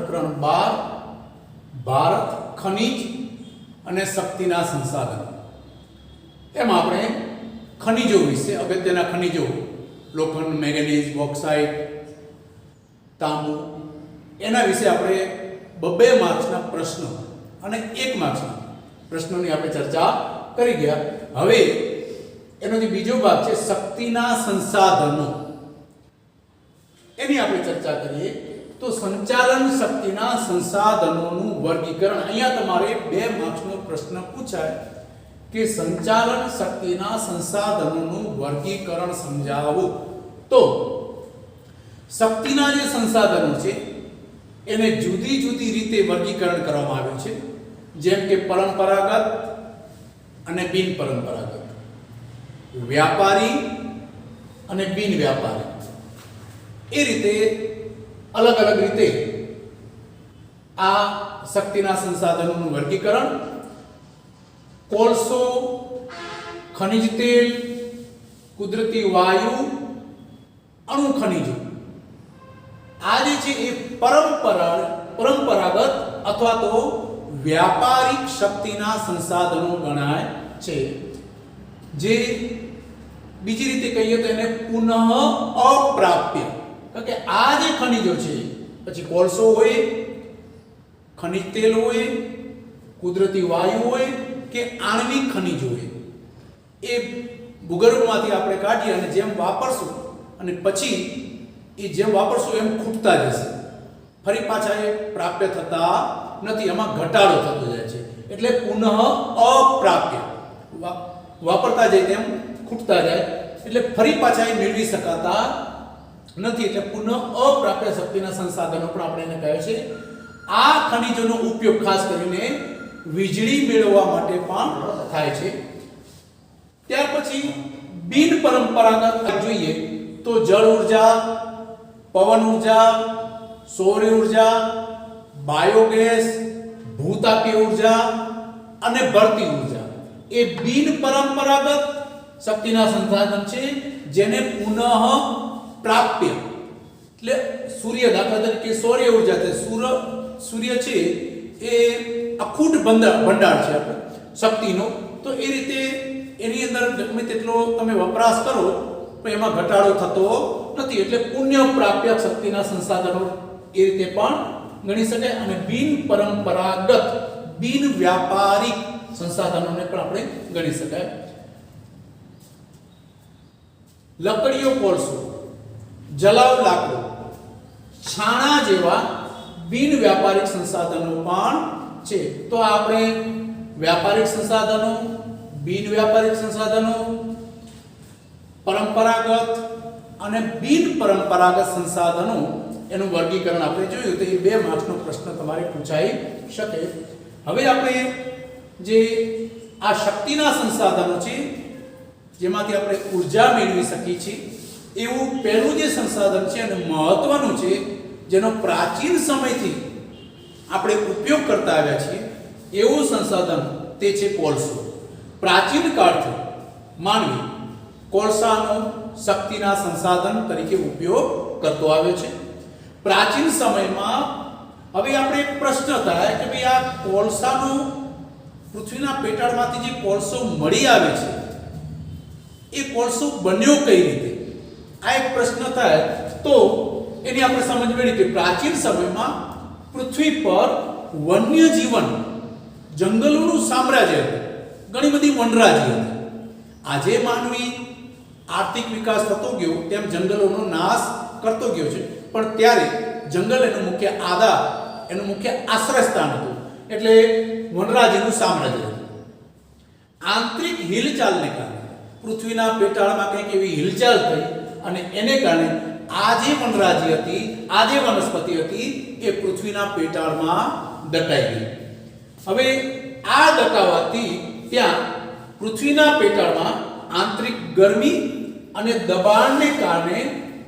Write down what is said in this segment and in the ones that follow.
પ્રકરણ 12 ભારત ખનિજ અને શક્તિના સંસાધનો. એમાં આપણે ખનિજો વિશે, અગત્યના ખનિજો લોખંડ, મેંગેનીઝ, બોક્સાઇટ, તાંબુ, એના વિશે આપણે 2 માર્ક્સના પ્રશ્નો અને 1 માર્ક્સના પ્રશ્નોની આપણે ચર્ચા કરી ગયા. હવે એનો જે બીજો ભાગ છે શક્તિના સંસાધનો, એની આપણે ચર્ચા કરીએ. તો સંચાલન શક્તિના સંસાધનોનું વર્ગીકરણ. અહીંયા તમારે 2 માર્ક્સનો પ્રશ્ન પૂછાય કે સંચાલન શક્તિના સંસાધનોનું વર્ગીકરણ સમજાવો. તો શક્તિના જે સંસાધનો છે એને જુદી જુદી રીતે વર્ગીકરણ કરવામાં આવ્યું છે, જેમ કે પરંપરાગત અને બિન પરંપરાગત, વ્યાપારી અને બિન વ્યાપારી. એ રીતે અલગ અલગ રીતે આ શક્તિના સંસાધનોનું વર્ગીકરણ. કોલસો, ખનિજ તેલ, કુદરતી વાયુ, અણુ ખનિજો, આ જે છે એ પરંપરાગત અથવા તો વ્યાપારિક શક્તિના સંસાધનો ગણાય છે. જે બીજી રીતે કહીએ તો એને પુનઃ અપ્રાપ્ય, કારણ કે આ જે ખનિજો છે, પછી કોલસો હોય, ખનિજ તેલ હોય, કુદરતી વાયુ હોય કે આણ્વિક ખનિજો હોય, એ ભૂગર્ભમાંથી આપણે કાઢીએ અને જેમ વાપરશું અને પછી એ જેમ વાપરશું એમ ખૂટતા જશે, ફરી પાછા એ પ્રાપ્ય થતા નથી, એમાં ઘટાડો થતો જાય છે. એટલે પુનઃ અપ્રાપ્ય, વાપરતા જાય તેમ ખૂટતા જાય, એટલે ફરી પાછા એ મેળવી શકાતા નથી. એટલે પુનઃ અપ્રાપ્ય શક્તિના સંસાધનો પણ આપણે એને કહે છે. આ ખનિજોનો ઉપયોગ ખાસ કરીને વીજળી મેળવવા માટે પણ થાય છે. ત્યાર પછી બિન પરંપરાગત જોઈએ તો જળ ઉર્જા, પવન ઉર્જા, સૌર ઉર્જા, બાયોગેસ, ભૂતાપીય ઉર્જા અને બળતી ઉર્જા એ બિન પરંપરાગત શક્તિના સંસાધન છે, જેને પુનઃ પ્રાપ્ય, એટલે સૂર્ય, દાખલા તરીકે સૌર્ય ઉર્જા છે, સૂર્ય છે એ અખૂટ ભંડાર છે આપણે શક્તિનો. તો એ રીતે એની અંદર ગમે તેટલો તમે વપરાશ કરો તો એમાં ઘટાડો થતો નથી. એટલે પુણ્ય પ્રાપ્ય શક્તિના સંસાધનો એ રીતે પણ ગણી શકાય. અને બિન પરંપરાગત, બિન વ્યાપારિક સંસાધનોને પણ આપણે ગણી શકાય. લકડીઓ, કોલસો, જલાવ લાકડું, છાણા જેવા બિન વ્યાપારિક સંસાધનો પણ છે. તો આપણે વ્યાપારિક સંસાધનો, બિન વ્યાપારિક સંસાધનો, પરંપરાગત અને બિન પરંપરાગત સંસાધનો એનું વર્ગીકરણ આપણે જોયું. તો એ 2 માર્ક્સનો પ્રશ્ન તમારે પૂછાઈ શકે. હવે આપણે જે આ શક્તિના સંસાધનો છે જેમાંથી આપણે ઉર્જા મેળવી શકીએ છીએ, એવું પહેલું જે સંસાધન છે અને મહત્વનું છે, જેનો પ્રાચીન સમયથી આપણે ઉપયોગ કરતા આવ્યા છીએ, એવું સંસાધન તે છે કોલસો. પ્રાચીન કાળથી માનવી કોલસાનો શક્તિના સંસાધન તરીકે ઉપયોગ કરતો આવ્યો છે. પ્રાચીન સમયમાં હવે આપણે એક પ્રશ્ન થાય કે ભાઈ આ કોલસાનો, પૃથ્વીના પેટાળમાંથી જે કોલસો મળી આવે છે એ કોલસો બન્યો કઈ રીતે? આ એક પ્રશ્ન થાય. તો એની આપણે સમજ મેળવી કે પ્રાચીન સમયમાં પૃથ્વી પર વન્ય જીવન, જંગલોનું સામ્રાજ્ય હતું, ઘણી બધી વનરાજી હતી. આજે માનવી આર્થિક વિકાસ થતો ગયો તેમ જંગલોનો નાશ કરતો ગયો છે, પણ ત્યારે જંગલ એનું મુખ્ય આધાર, એનું મુખ્ય આશ્રય સ્થાન હતું. એટલે વનરાજીનું સામ્રાજ્ય હતું. આંતરિક હિલચાલને કારણે પૃથ્વીના પેટાળમાં કંઈક એવી હિલચાલ થઈ અને એને કારણે આ જે વનરાજી હતી, આ જે વનસ્પતિ હતી એ પૃથ્વીના પેટાળમાં દટાઈ ગઈ. હવે આ દટાવાથી ત્યાં પૃથ્વીના પેટાળમાં આંતરિક ગરમી અને દબાણને કારણે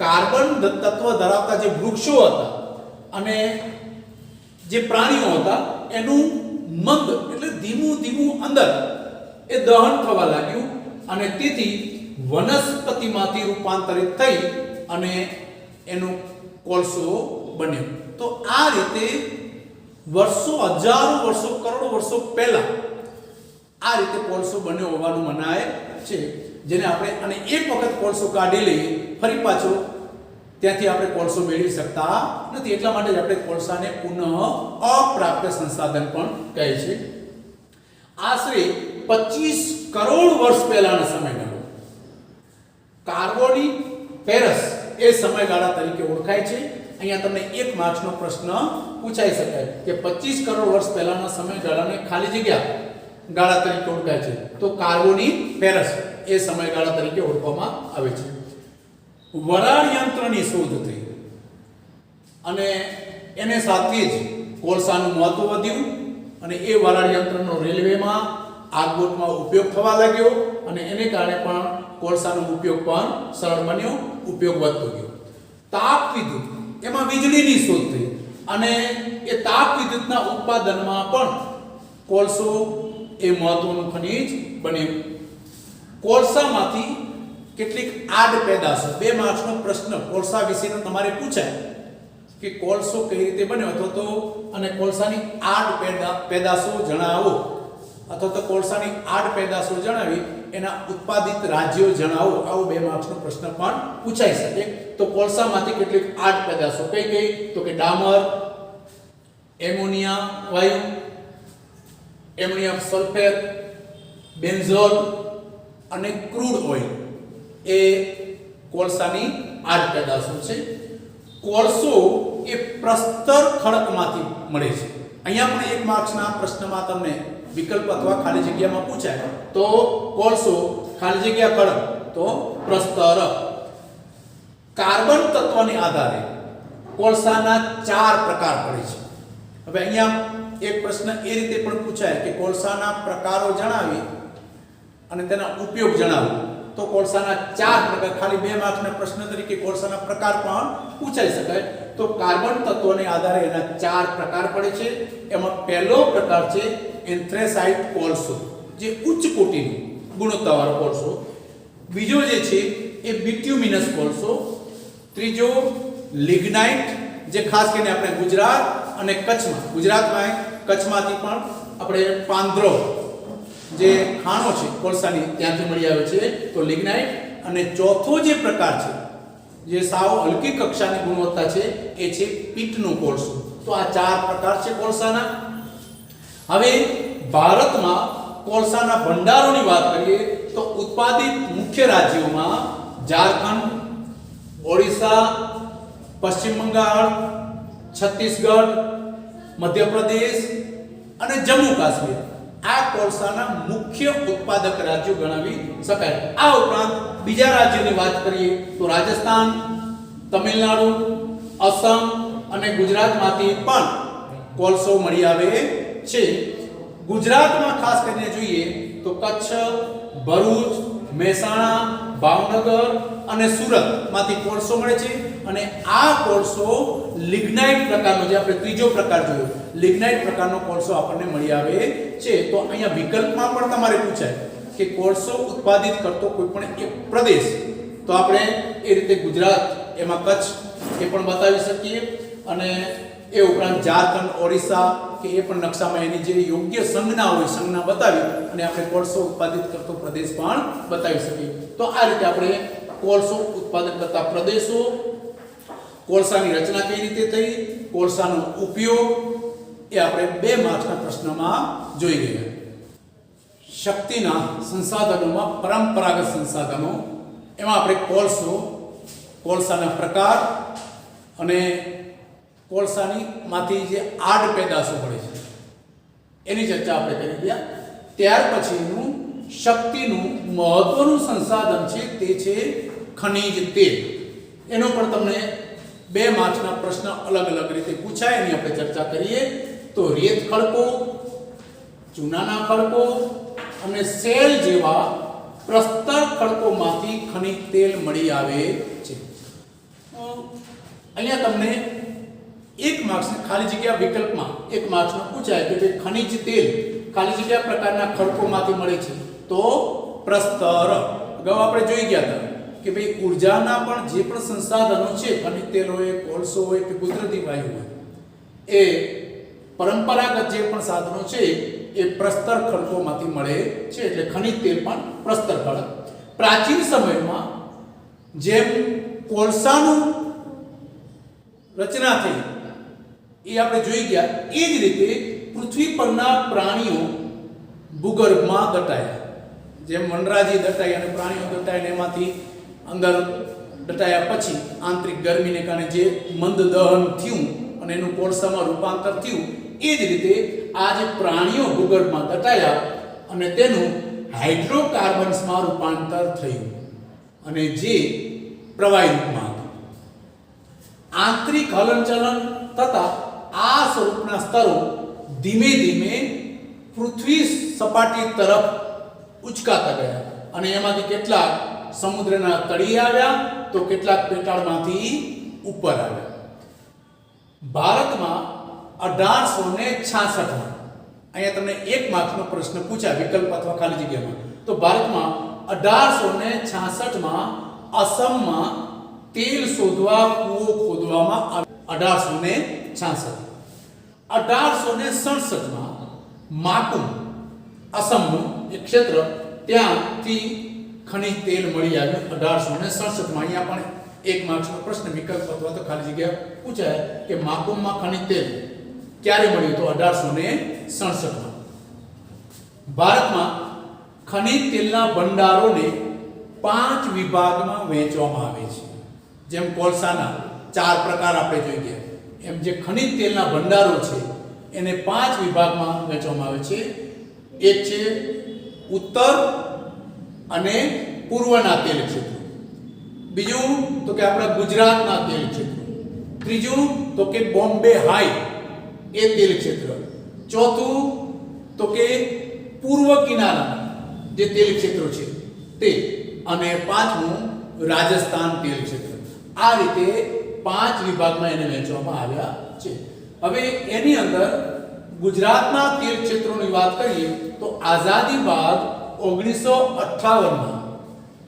કાર્બન તત્વ ધરાવતા જે વૃક્ષો હતા અને જે પ્રાણીઓ હતા એનું મંદ, એટલે ધીમું ધીમું અંદર એ દહન થવા લાગ્યું અને તેથી વનસ્પતિમાંથી રૂપાંતરિત થઈ અને એનો કોલસો બન્યો. તો આ રીતે વર્ષો, હજારો વર્ષો, કરોડો વર્ષો પહેલા આ રીતે કોલસો બન્યો હોવાનું મનાય છે. જેને આપણે અને એક વખત કોલસો કાઢી લઈએ ફરી પાછો ત્યાંથી આપણે કોલસો મેળવી શકતા નથી. એટલા માટે જ આપણે કોલસાને પુનઃ અપ્રાપ્ય સંસાધન પણ કહે છે. આશરે 25 કરોડ વર્ષ પહેલાનો સમયગાળો કાર્બોનિફેરસ એ સમયગાળા તરીકે ઓળખાય છે. અહીંયા તમને એક માર્ક્સનો પ્રશ્ન પૂછાઈ શકાય કે 25 કરોડ વર્ષ પહેલાના સમયગાળાને ખાલી જગ્યા ગાળા તરીકે ઓળખાય છે. તો કાર્બોનિફેરસ એ સમયગાળા તરીકે ઓળખવામાં આવે છે. વરાળ યંત્રની શોધ થઈ અને એને સાથે જ કોલસાનું મહત્વ વધ્યું અને એ વરાળ યંત્રનો રેલવેમાં, આગબોટમાં ઉપયોગ થવા લાગ્યો અને એને કારણે પણ કોલસાનો ઉપયોગ પણ સરળ બન્યો, ઉપયોગ વધતો ગયો. તાપ વિદ્યુત, એમાં વીજળીની શોધ થઈ અને એ તાપ વિદ્યુતના ઉત્પાદનમાં પણ કોલસો એ મહત્વનું ખનિજ બન્યું. કોલસામાંથી કેટલીક આડ પેદાશો, 2 માર્ક્સનો પ્રશ્ન કોલસા વિશેનો તમારે પૂછાય કે કોલસો કઈ રીતે બન્યો અથવા તો અને કોલસાની આડ પેદાશો જણાવો અથવા તો કોલસાની આડ પેદાશો જણાવી એના ઉત્પાદિત રાજ્યો જણાવો. આવો 2 માર્ક્સનો પ્રશ્ન પણ પૂછાઈ શકે. તો કોલસામાંથી કેટલીક આડ પેદાશો કઈ કઈ? તો કે ડામર, એમોનિયા વાયુ, એમોનિયમ સલ્ફેટ, બેન્ઝોલ અને ક્રૂડ ઓઇલ એ કોલસાની આડ પેદાશો છે. કોલસો એ પ્રસ્તર ખડકમાંથી મળે છે. અહીંયા પણ 1 માર્ક્સના પ્રશ્નમાં તમને વિકલ્પ અથવા ખાલી જગ્યામાં પૂછાય તો કોલસો ખાલી જગ્યા ખડક તો પ્રસ્તર. કાર્બન તત્વને આધારે કોલસાના 4 પ્રકાર પડે છે. હવે અહીંયા એક પ્રશ્ન એ રીતે પણ પૂછાય કે કોલસાના પ્રકારો જણાવી અને તેના ઉપયોગ જણાવો. તો કોલસાના 4 પ્રકાર, ખાલી 2 માર્ક્સના પ્રશ્ન તરીકે કોલસાના પ્રકાર પણ પૂછાઈ શકાય. તો કાર્બન તત્વોને આધારે એના 4 પ્રકાર પડે છે. એમાં પહેલો પ્રકાર છે એન્થ્રેસાઇટ કોલસો, જે ઉચ્ચ કોટીનો ગુણવત્તાવાળો કોલસો. બીજો જે છે એ બિટ્યુમિનસ કોલસો. ત્રીજો લિગ્નાઇટ, જે ખાસ કરીને આપણે ગુજરાત અને કચ્છમાં, ગુજરાતમાં કચ્છમાંથી પણ આપણે પાંદરો જે ખાણો છે કોલસાની ત્યાંથી મળી આવે છે તો લિગ્નાઇટ. અને ચોથો જે પ્રકાર છે જે સાવ હલકી કક્ષાની ગુણવત્તા છે એ છે પિત્તનો કોલસો. તો આ 4 પ્રકાર છે કોલસાના. હવે ભારતમાં કોલસાના ભંડારોની વાત કરીએ તો ઉત્પાદિત મુખ્ય રાજ્યોમાં ઝારખંડ, ઓડિશા, પશ્ચિમ બંગાળ, છત્તીસગઢ, મધ્યપ્રદેશ અને જમ્મુ કાશ્મીર આ કોલસાના મુખ્ય ઉત્પાદક રાજ્યો ગણાવી શકાય. આ ઉપરાંત બીજા રાજ્યોની વાત કરીએ તો રાજસ્થાન, તમિલનાડુ, અસમ અને ગુજરાતમાંથી પણ કોલસો મળી આવે છે. ગુજરાતમાં ખાસ કરીને જોઈએ તો કચ્છ, ભરૂચ, મહેસાણા, ભાવનગર અને સુરતમાંથી કોલસો મળે છે. અને આ કોલસો લિગ્નાઇટ પ્રકારનો, જે આપણે ત્રીજો પ્રકાર જોયો, લિગ્નાઇટ પ્રકારનો કોલસો આપણને મળી આવે છે. તો અહીંયા વિકલ્પમાં પણ તમારે પૂછાય કે કોલસો ઉત્પાદિત કરતો કોઈ પણ એક પ્રદેશ, તો આપણે એ રીતે ગુજરાત, એમાં કચ્છ એ પણ બતાવી શકીએ. અને એ ઉપરાંત ઝારખંડ, ઓડિશા કે એ પણ નકશામાં એની જે યોગ્ય સંજ્ઞા હોય, સંજ્ઞા બતાવી અને આપણે કોલસો ઉત્પાદિત કરતો પ્રદેશ પણ બતાવી શકીએ. તો આ રીતે આપણે કોલસો ઉત્પાદન કરતા પ્રદેશો, કોલસાની રચના કઈ રીતે થઈ, કોલસાનો ઉપયોગ એ આપણે 2 માર્ક્સના પ્રશ્નમાં જોઈ ગયા. શક્તિના સંસાધનોમાં પરંપરાગત સંસાધનો, એમાં આપણે કોલસો, કોલસાના પ્રકાર અને કોલસાની માંથી જે આડ પેદાશો મળે છે એની ચર્ચા આપણે કરી ગયા. ત્યાર પછીનું શક્તિનું મહત્વનું સંસાધન છે તે છે ખનિજ તેલ. એનો પણ તમને 2 માર્ક્સના પ્રશ્ન અલગ અલગ રીતે પૂછાય, એની આપણે ચર્ચા કરીએ. તો રેત ખડકો, ચૂનાના ખડકો અને સેલ જેવા પ્રસ્તર ખડકોમાંથી ખનિજ તેલ મળી આવે છે. અહીંયા તમને 1 માર્ક્સની ખાલી જગ્યા વિકલ્પમાં 1 માર્ક્સનો પૂછાય કે ભાઈ ખનિજ તેલ ખાલી જગ્યા પ્રકારના ખડકોમાંથી મળે છે તો પ્રસ્તર. અગાઉ આપણે જોઈ ગયા હતા કે ભાઈ ઉર્જાના પણ જે પણ સંસાધનો છે, ખનિજ તેલ હોય, કોલસો હોય કે કુદરતી વાયુ હોય, એ પરંપરાગત જે પણ સાધનો છે એ પ્રસ્તર ખડકોમાંથી મળે છે, એટલે ખનિજ તેલ પણ પ્રસ્તર ખડક. પ્રાચીન સમયમાં જેમ કોલસાનું રચના થઈ એ આપણે જોઈ ગયા, એ જ રીતે પૃથ્વી પરના પ્રાણીઓ ભૂગર્ભમાં દટાયા. જેમ વનરાજી દટાઈ અને પ્રાણીઓ દટાય ને એમાંથી અંદર દટાયા પછી આંતરિક ગરમીને કારણે જે મંદ દહન થયું અને એનું કોલસામાં રૂપાંતર થયું, એ જ રીતે આ જે પ્રાણીઓ ભૂગર્ભમાં દટાયા અને તેનું હાઇડ્રોકાર્બન્સમાં રૂપાંતર થયું અને જે પ્રવાહી રૂપમાં હતું. આંતરિક હલનચલન થતા આ સ્વરૂપના સ્તરો ધીમે ધીમે પૃથ્વી સપાટી તરફ ઉચકાતા ગયા અને એમાંથી કેટલાક સમુદ્રના તળિયે આવ્યા તો કેટલાક પેટાળમાંથી ઉપર આવ્યા. ભારતમાં 1866માં, અહીંયા તમને એક માર્ક્સનો પ્રશ્ન પૂછાય વિકલ્પ અથવા ખાલી જગ્યામાં, તો ભારતમાં 1866માં અસમમાં તેલ શોધવા કૂવો ખોદવામાં આવ્યો. 1866. 1867માં માકુમ અસમનું એક ક્ષેત્ર, ત્યાંથી ખનિજ તેલ મળી આવ્યું 1867માં. અહીંયા પણ એક માર્ક્સનો પ્રશ્ન વિકલ્પ અથવા તો ખાલી જગ્યા પૂછાય કે માકુમમાં ખનિજ તેલ ક્યારે મળ્યું, તો 1867માં. ભારતમાં ખનિજ તેલના ભંડારોને 5 વિભાગમાં વહેંચવામાં આવે છે. જેમ કોલસાના 4 પ્રકાર આપણે જોઈ ગયા, એમ જે ખનિજ તેલના ભંડારો છે એને 5 વિભાગમાં વહેંચવામાં આવે છે. એક છે ઉત્તર અને પૂર્વના તેલ ક્ષેત્રો, બીજું તો કે આપણા ગુજરાતના તેલ ક્ષેત્રો, ત્રીજું તો કે બોમ્બે હાઈ એ તેલ ક્ષેત્ર, ચોથું તો કે પૂર્વ કિનારાના જે તેલ ક્ષેત્રો છે તે, અને પાંચમું રાજસ્થાન તેલ ક્ષેત્ર. આ રીતે 5 વિભાગમાં એને વહેંચવામાં આવ્યા છે. હવે એની અંદર ગુજરાતના તેલ ક્ષેત્રોની વાત કરીએ તો આઝાદી બાદ 1958માં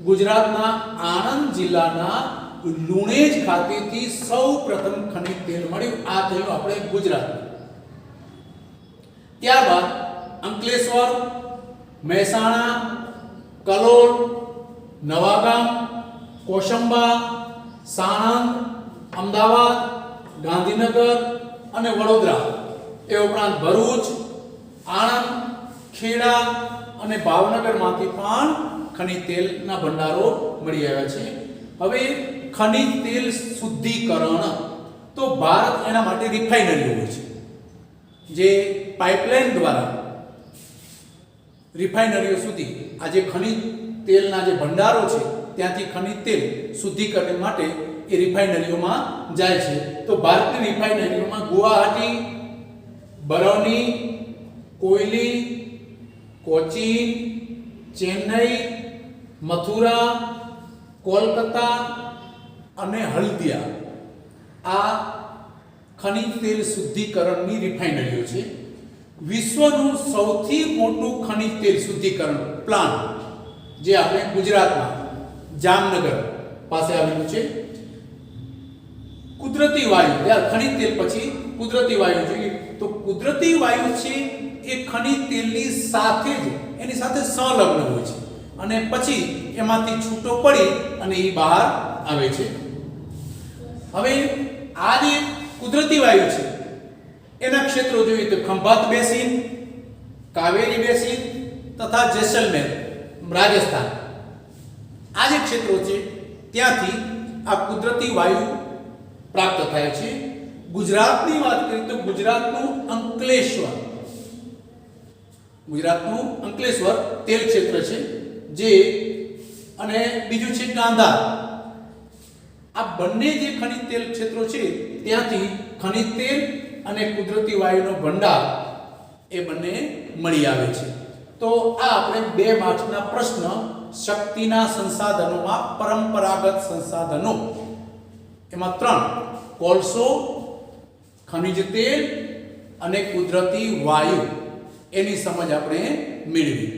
ગુજરાતના આણંદ જિલ્લાના લુણેજ ખાતેથી સૌ પ્રથમ ખનિજ તેલ મળ્યું. આ થયું આપણે ગુજરાતમાં. ત્યારબાદ અંકલેશ્વર, મહેસાણા, કલોલ, નવાગામ, કોસંબા, સાણંદ, અમદાવાદ, ગાંધીનગર અને વડોદરા, એ ઉપરાંત ભરૂચ, આણંદ, ખેડા અને ભાવનગરમાંથી પણ ખનિજ તેલના ભંડારો મળી આવ્યા છે. હવે ખનિજ તેલ શુદ્ધિકરણ, તો ભારત એના માટે રિફાઇનરીઓ હોય છે, જે પાઇપલાઇન દ્વારા રિફાઇનરીઓ સુધી આ જે ખનિજ તેલના જે ભંડારો છે ત્યાંથી ખનિજ તેલ શુદ્ધિકરણ માટે એ રિફાઇનરીઓમાં જાય છે. તો ભારતની રિફાઇનરીઓમાં ગુવાહાટી, બરૌની, કોયલી, કોચીન, ચેન્નઈ, મથુરા, કોલકાતા અને હલ્દિયા આ ખનિજ તેલ શુદ્ધિકરણની રિફાઇનરીઓ છે. વિશ્વનું સૌથી મોટું ખનિજ તેલ શુદ્ધિકરણ પ્લાન્ટ જે આપણે ગુજરાતમાં જામનગર પાસે આવેલું છે. કુદરતી વાયુ, ત્યારે ખનિજ તેલ પછી કુદરતી વાયુ જોઈએ તો કુદરતી વાયુ છે એ ખનિજ તેલની સાથે જ એની સાથે સંલગ્ન હોય છે અને પછી એમાંથી છૂટો પડી અને એ બહાર આવે છે. હવે આ જે કુદરતી વાયુ છે એના ક્ષેત્રો જોઈએ તો ખંભાત બેસિન, કાવેરી બેસિન તથા જેસલમેર રાજસ્થાન, આ જે ક્ષેત્રો છે ત્યાંથી આ કુદરતી વાયુ પ્રાપ્ત થાય છે. ગુજરાતની વાત કરીએ તો ગુજરાતનું અંકલેશ્વર તેલ ક્ષેત્ર છે જે, અને બીજું છે કાંધા. આ બંને જે ખનિજ તેલ ક્ષેત્રો છે ત્યાંથી ખનિજ તેલ અને કુદરતી વાયુનો ભંડાર એ બંને મળી આવે છે. તો આ આપણે 2 માર્ક્સના પ્રશ્ન શક્તિના સંસાધનોમાં પરંપરાગત સંસાધનો, એમાં 3 કોલસો, ખનિજ તેલ અને કુદરતી વાયુ એની સમજ આપણે મેળવી.